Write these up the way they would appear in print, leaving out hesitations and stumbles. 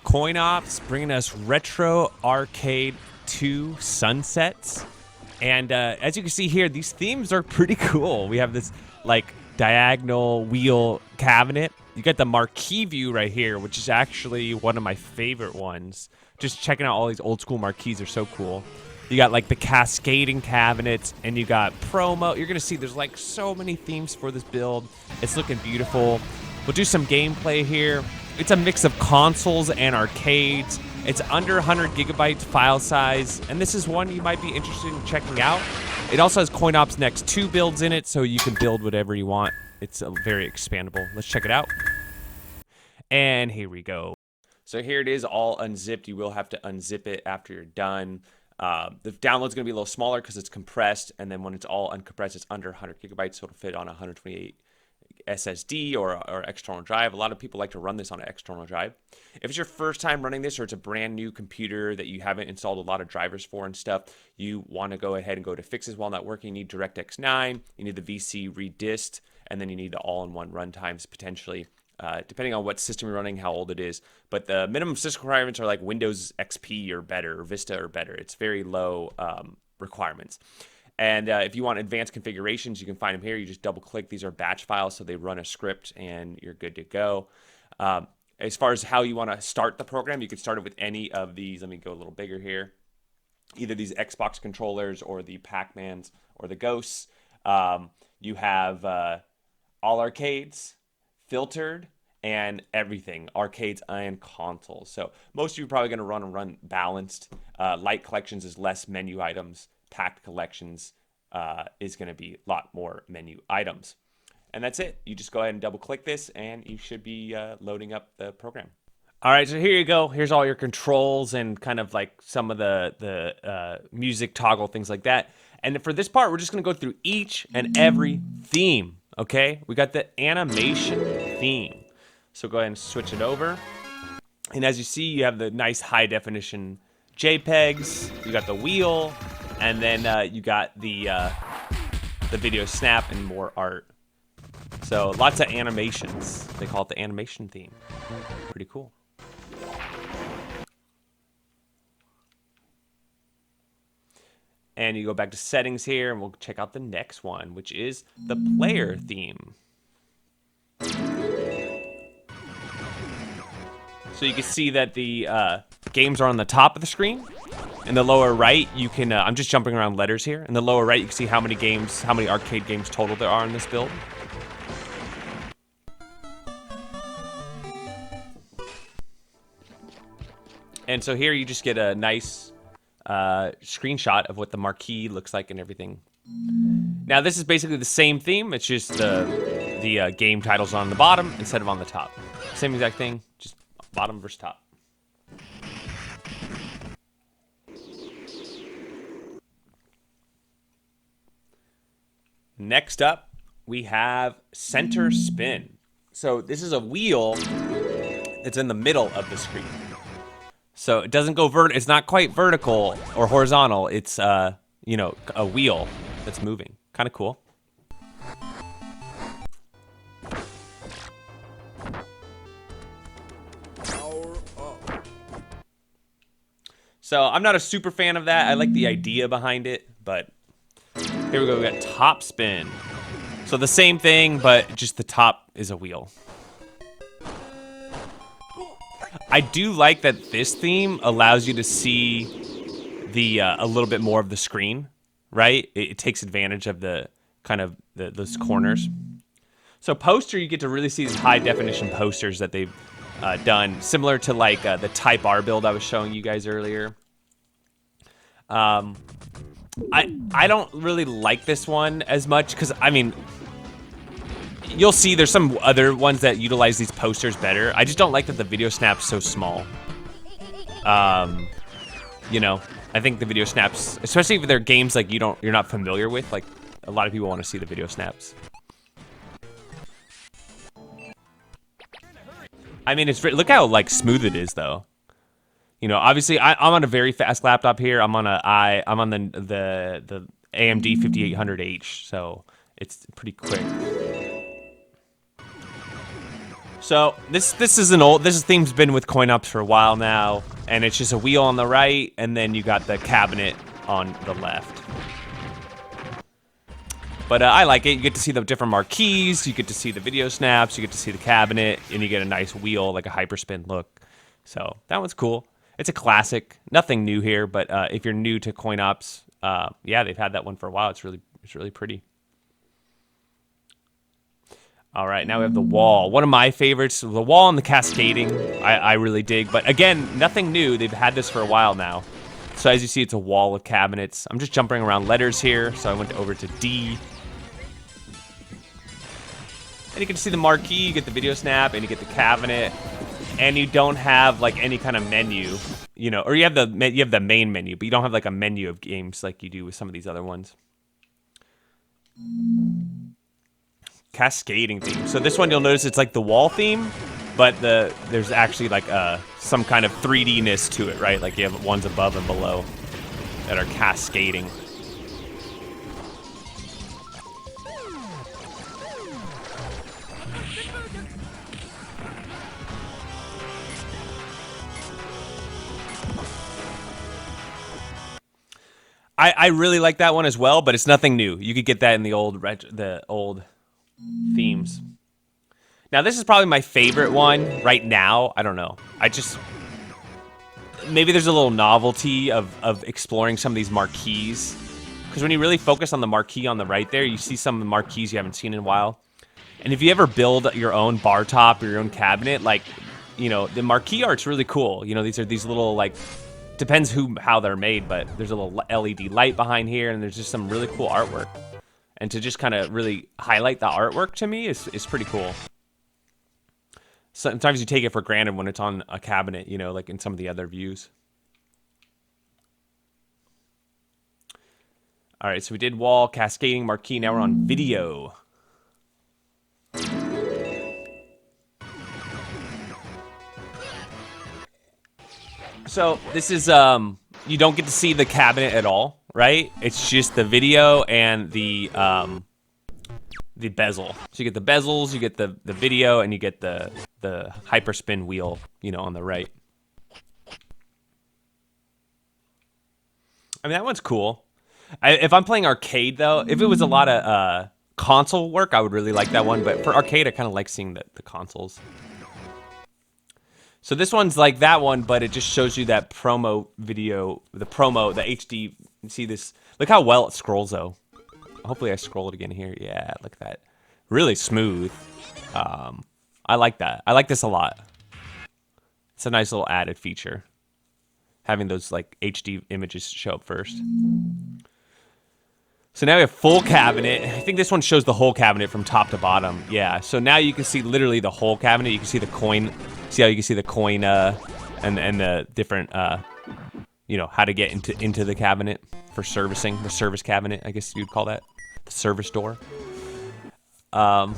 CoinOps bringing us Retro Arcade 2 Sunsets. And as you can see here, these themes are pretty cool. We have this like diagonal wheel cabinet. You got the marquee view right here, which is actually one of my favorite ones. Just checking out all these old school marquees are so cool. You got like the cascading cabinets, and you got promo. You're gonna see there's like so many themes for this build. It's looking beautiful. We'll do some gameplay here. It's a mix of consoles and arcades. It's under 100 gigabytes file size, and this is one you might be interested in checking out. It also has CoinOps Next 2 builds in it, so you can build whatever you want. It's very expandable. Let's check it out. And here we go. So here it is, all unzipped. You will have to unzip it after you're done. The download's going to be a little smaller because it's compressed, and then when it's all uncompressed, it's under 100 gigabytes, so it'll fit on a 128 SSD or external drive. A lot of people like to run this on an external drive. If it's your first time running this, or it's a brand new computer that you haven't installed a lot of drivers for and stuff, you want to go ahead and go to fixes while not working. You need DirectX 9, you need the VC redist, and then you need the all-in-one runtimes potentially, depending on what system you're running, how old it is. But the minimum system requirements are like Windows XP or better, or Vista or better. It's very low requirements. And if you want advanced configurations, you can find them here. You just double click. These are batch files, so they run a script and you're good to go. As far as how you want to start the program, you can start it with any of these. Let me go a little bigger here. Either these Xbox controllers or the Pac-Mans or the Ghosts. You have all arcades, filtered, and everything, arcades and consoles. So most of you are probably going to run balanced. Light collections is less menu items. Packed collections is going to be a lot more menu items. And that's it. You just go ahead and double click this and you should be loading up the program. All right, so here you go. Here's all your controls and kind of like some of the music toggle, things like that. And for this part, we're just going to go through each and every theme, okay? We got the animation theme. So go ahead and switch it over. And as you see, you have the nice high definition JPEGs. You got the wheel. And then you got the video snap and more art. So lots of animations. They call it the animation theme. Pretty cool. And you go back to settings here, and we'll check out the next one, which is the player theme. So you can see that the games are on the top of the screen. In the lower right, you can, I'm just jumping around letters here. In the lower right, you can see how many games, how many arcade games total there are in this build. And so here you just get a nice screenshot of what the marquee looks like and everything. Now this is basically the same theme, it's just the game titles on the bottom instead of on the top. Same exact thing, just bottom versus top. Next up, we have center spin. So this is a wheel that's in the middle of the screen. So it doesn't go it's not quite vertical or horizontal. It's you know, a wheel that's moving. Kind of cool. So I'm not a super fan of that. I like the idea behind it, but here we go, we got top spin. So the same thing, but just the top is a wheel. I do like that this theme allows you to see the a little bit more of the screen, right? It takes advantage of the kind of those corners. So poster, you get to really see these high definition posters that they've done, similar to like the Type R build I was showing you guys earlier. I don't really like this one as much because, I mean, you'll see there's some other ones that utilize these posters better. I just don't like that the video snap's so small. You know, I think the video snaps, especially if they're games like you're not familiar with, like a lot of people want to see the video snaps. I mean, look how like smooth it is though. You know, obviously I'm on a very fast laptop here. I'm on the AMD 5800H, so it's pretty quick. So this theme's been with CoinOps for a while now, and it's just a wheel on the right, and then you got the cabinet on the left. But I like it. You get to see the different marquees, you get to see the video snaps, you get to see the cabinet, and you get a nice wheel, like a hyperspin look. So that one's cool. It's a classic. Nothing new here, but if you're new to CoinOps, yeah, they've had that one for a while. It's really pretty. All right, now we have the wall. One of my favorites, the wall and the cascading, I really dig. But again, nothing new. They've had this for a while now. So as you see, it's a wall of cabinets. I'm just jumping around letters here, so I went over to D. And you can see the marquee, you get the video snap, and you get the cabinet. And you don't have like any kind of menu, you know, or you have the main menu, but you don't have like a menu of games like you do with some of these other ones. Cascading theme. So this one you'll notice it's like the wall theme, but there's actually like some kind of 3D-ness to it, right? Like you have ones above and below that are cascading. I really like that one as well, but it's nothing new. You could get that in the old themes. Now this is probably my favorite one right now. I don't know. Maybe there's a little novelty of exploring some of these marquees. Because when you really focus on the marquee on the right there, you see some of the marquees you haven't seen in a while. And if you ever build your own bar top or your own cabinet, like, you know, the marquee art's really cool. You know, these are these little, like, depends how they're made, but there's a little LED light behind here, and there's just some really cool artwork. And to just kind of really highlight the artwork to me is pretty cool. Sometimes you take it for granted when it's on a cabinet, you know, like in some of the other views. All right, so we did wall, cascading, marquee. Now we're on video. So this is, you don't get to see the cabinet at all, right? It's just the video and the bezel. So you get the bezels, you get the video, and you get the hyperspin wheel, you know, on the right. I mean, that one's cool. If I'm playing arcade, though, if it was a lot of console work, I would really like that one. But for arcade, I kind of like seeing the consoles. So this one's like that one, but it just shows you that promo video, the HD. You see this? Look how well it scrolls, though. Hopefully I scroll it again here. Yeah, look at that. Really smooth. I like that. I like this a lot. It's a nice little added feature. Having those like HD images show up first. So now we have full cabinet. I think this one shows the whole cabinet from top to bottom. Yeah, so now you can see literally the whole cabinet. You can see the coin. See how you can see the coin and the different, you know, how to get into the cabinet for servicing. The service cabinet, I guess you'd call that. The service door. So,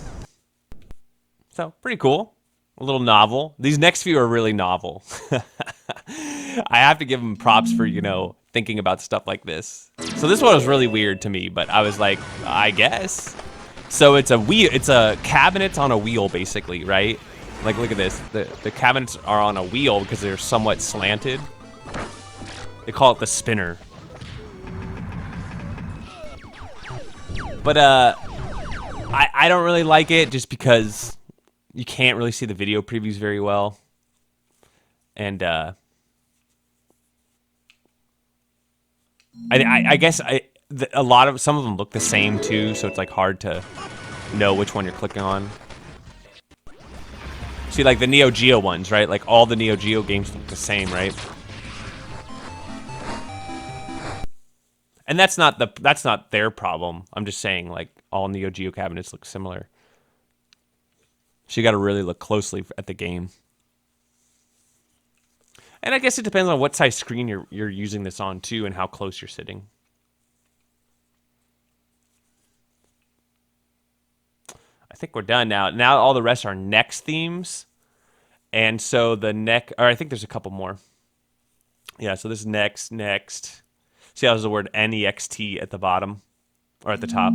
pretty cool. A little novel. These next few are really novel. I have to give them props for, you know, thinking about stuff like this. So this one was really weird to me, but I was like, I guess. So it's a wheel. It's a cabinet on a wheel, basically, right? Like, look at this. The cabinets are on a wheel because they're somewhat slanted. They call it the spinner. But I don't really like it just because you can't really see the video previews very well. And I guess some of them look the same too, so it's like hard to know which one you're clicking on. See, like the Neo Geo ones, right? Like all the Neo Geo games look the same, right? And that's not their problem. I'm just saying, like, all Neo Geo cabinets look similar. So you got to really look closely at the game. And I guess it depends on what size screen you're using this on too, and how close you're sitting. I think we're done now. Now all the rest are next themes. And so I think there's a couple more. Yeah, so this is next. See how there's the word NEXT at the bottom or at the top.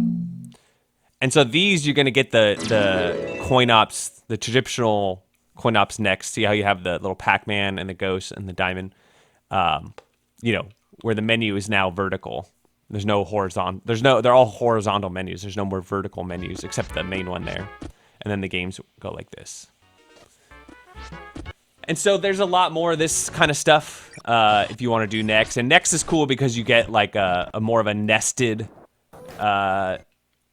And so these, you're going to get the CoinOps, the traditional CoinOps next. See how you have the little Pac-Man and the ghost and the diamond. You know, where the menu is now vertical. There's no horizontal. They're all horizontal menus. There's no more vertical menus except the main one there. And then the games go like this. And so there's a lot more of this kind of stuff if you want to do next. And next is cool because you get like a more of a nested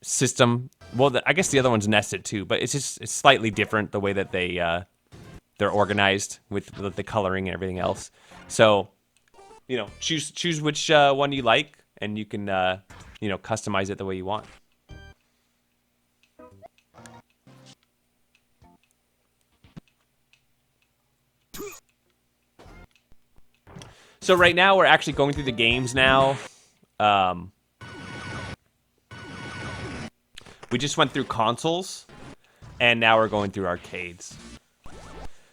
system. Well, I guess the other one's nested too, but it's slightly different the way that they're organized with the coloring and everything else. So, you know, choose which one you like, and you can you know, customize it the way you want. So right now we're actually going through the games now. We just went through consoles, and now we're going through arcades.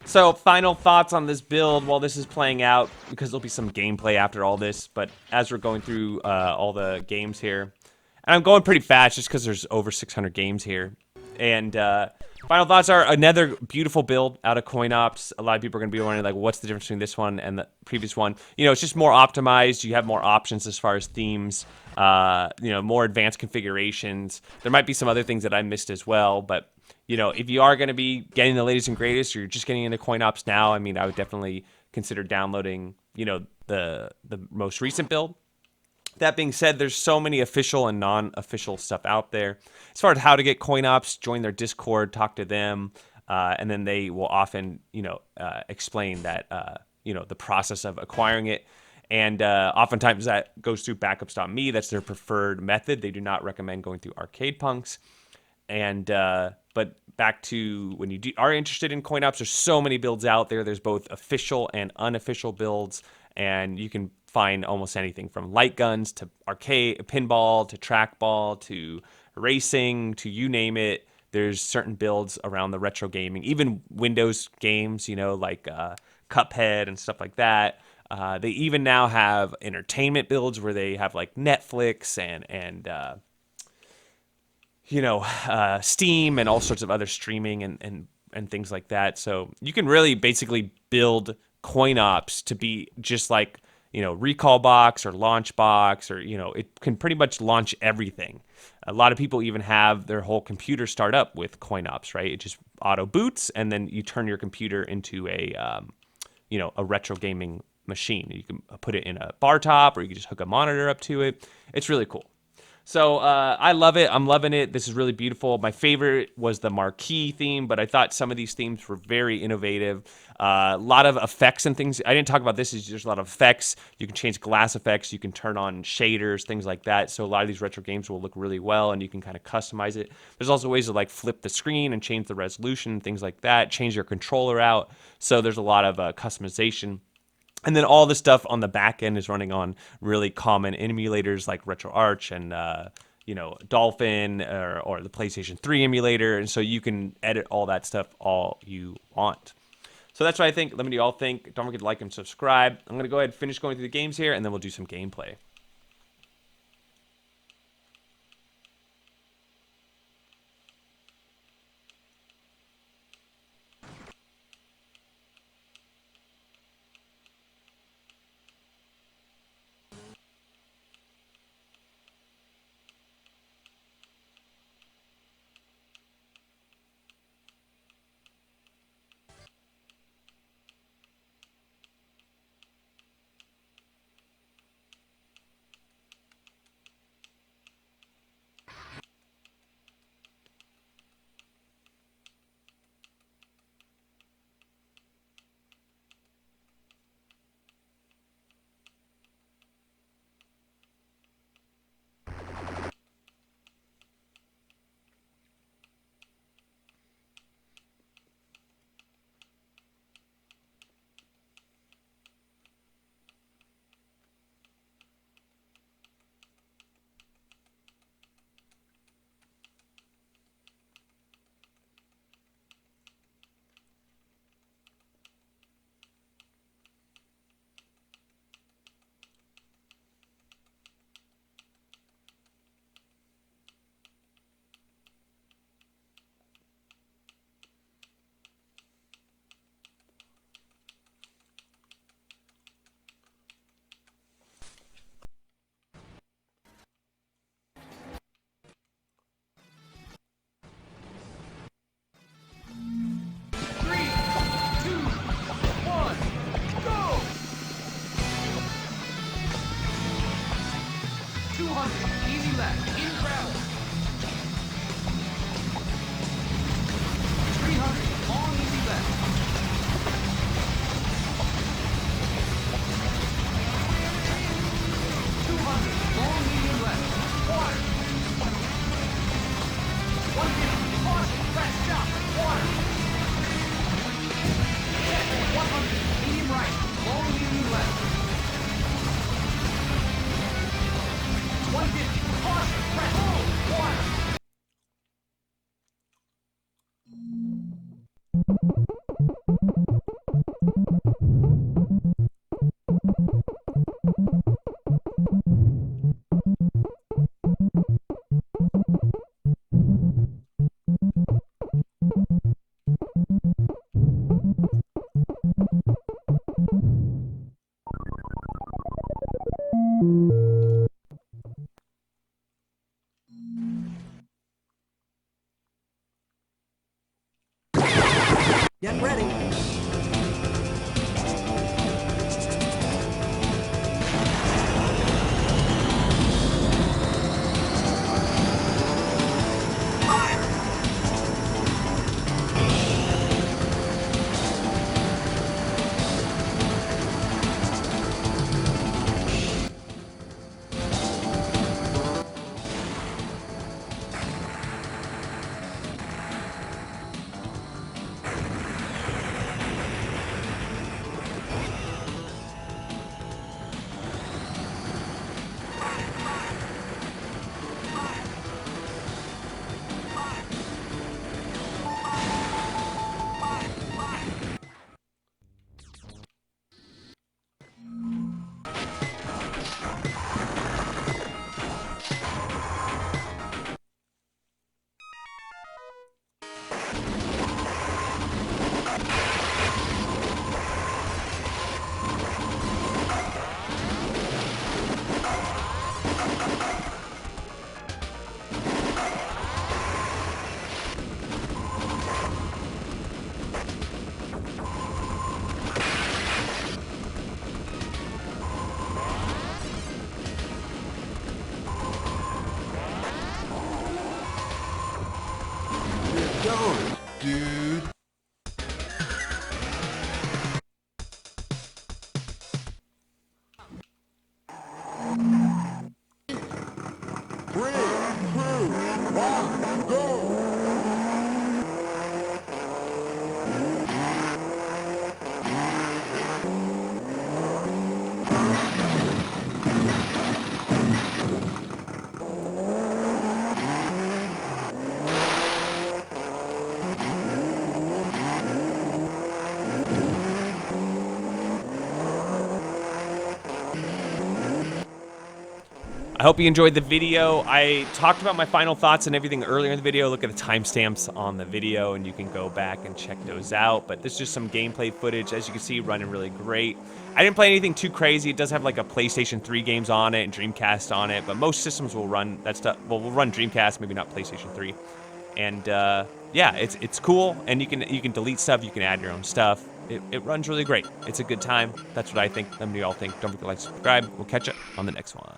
So final thoughts on this build while this is playing out, because there'll be some gameplay after all this, but as we're going through all the games here, and I'm going pretty fast just because there's over 600 games here. And final thoughts are another beautiful build out of CoinOps. A lot of people are going to be wondering, like, what's the difference between this one and the previous one? You know, it's just more optimized. You have more options as far as themes, you know, more advanced configurations. There might be some other things that I missed as well, but, you know, if you are going to be getting the latest and greatest, or you're just getting into CoinOps now, I mean, I would definitely consider downloading, you know, the most recent build. That being said, there's so many official and non-official stuff out there. As far as how to get CoinOps, join their Discord, talk to them, and then they will often, you know, explain that, you know, the process of acquiring it. And oftentimes that goes through backups.me. That's their preferred method. They do not recommend going through Arcade Punks. And but back to when you are interested in CoinOps, there's so many builds out there. There's both official and unofficial builds, and you can find almost anything from light guns to arcade, pinball to trackball to racing to you name it. There's certain builds around the retro gaming, even Windows games, you know, like Cuphead and stuff like that. They even now have entertainment builds where they have like Netflix and you know, Steam and all sorts of other streaming and things like that. So you can really basically build CoinOps to be just like, you know, Recall Box or Launch Box, or, you know, it can pretty much launch everything. A lot of people even have their whole computer start up with CoinOps, right? It just auto boots, and then you turn your computer into a, you know, a retro gaming machine. You can put it in a bar top, or you can just hook a monitor up to it. It's really cool. So I love it. I'm loving it. This is really beautiful. My favorite was the marquee theme, but I thought some of these themes were very innovative. A lot of effects and things. I didn't talk about this. There's a lot of effects. You can change glass effects. You can turn on shaders, things like that. So a lot of these retro games will look really well, and you can kind of customize it. There's also ways to like flip the screen and change the resolution, things like that. Change your controller out. So there's a lot of customization. And then all the stuff on the back end is running on really common emulators like RetroArch and, you know, Dolphin or the PlayStation 3 emulator. And so you can edit all that stuff all you want. So that's what I think. Let me know what y'all think. Don't forget to like and subscribe. I'm going to go ahead and finish going through the games here, and then we'll do some gameplay. 200, easy left, in travel. 300, long easy left. 200, long medium left. Water. 150, caution, press jump, water. 100, medium right, long medium left. 150, caution, press, water. Get ready. Going, dude. Three, two, one, go! I hope you enjoyed the video. I talked about my final thoughts and everything earlier in the video. Look at the timestamps on the video and you can go back and check those out. But this is just some gameplay footage. As you can see, running really great. I didn't play anything too crazy. It does have like a PlayStation 3 games on it and Dreamcast on it, but most systems will run that stuff. Well, we'll run Dreamcast, maybe not PlayStation 3. And yeah, it's cool. And you can delete stuff. You can add your own stuff. It runs really great. It's a good time. That's what I think. Let me know what y'all think. Don't forget to like, subscribe. We'll catch you on the next one.